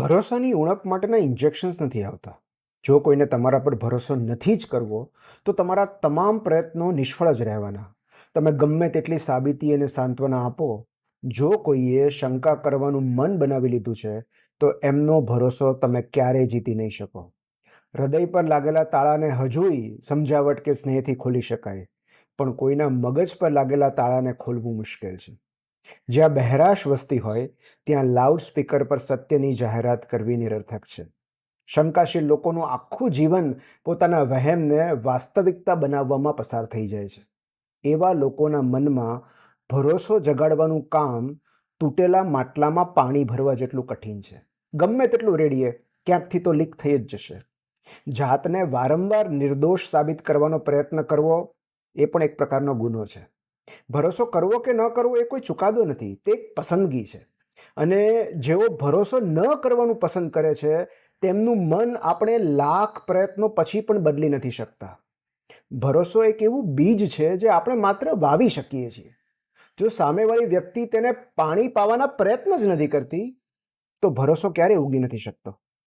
ભરોસાની ઉણપ માટેના ઇન્જેક્શન્સ નથી આવતા. જો કોઈને તમારા પર ભરોસો નથી જ કરવો, તો તમારા તમામ પ્રયત્નો નિષ્ફળ જ રહેવાના. તમે ગમે તેટલી સાબિતી અને સાંત્વના આપો, જો કોઈએ શંકા કરવાનું મન બનાવી લીધું છે, તો એમનો ભરોસો તમે ક્યારેય જીતી નહીં શકો. હૃદય પર લાગેલા તાળાને હજુય સમજાવટ કે સ્નેહથી ખોલી શકાય, પણ કોઈના મગજ પર લાગેલા તાળાને ખોલવું મુશ્કેલ છે. જ્યાં બહેરાશ વસતી હોય ત્યાં લાઉડ સ્પીકર પર સત્યની જાહેરાત કરવી નિરર્થક છે. શંકાશીલ લોકોનું આખું જીવન પોતાના વહેમને વાસ્તવિકતા બનાવવામાં પસાર થઈ જાય છે. એવા લોકોના મનમાં ભરોસો જગાડવાનું કામ તૂટેલા માટલામાં પાણી ભરવા જેટલું કઠિન છે. ગમે તેટલું રેડીએ, ક્યાંકથી તો લીક થઈ જ જશે. જાતને વારંવાર નિર્દોષ સાબિત કરવાનો પ્રયત્ન કરવો એ પણ એક પ્રકારનો ગુનો છે. ભરોસો કરવો કે ન કરવો એ કોઈ ચુકાદો નથી, તે એક પસંદગી છે. અને જેઓ ભરોસો ન કરવાનું પસંદ કરે છે, તેમનું મન આપણે લાખ પ્રયત્નો પછી પણ બદલી નથી શકતા. ભરોસો એક એવું બીજ છે જે આપણે માત્ર વાવી શકીએ છીએ. જો સામેવાળી વ્યક્તિ તેને પાણી પાવાના પ્રયત્ન જ નથી કરતી, તો ભરોસો ક્યારેય ઉગી નથી શકતો.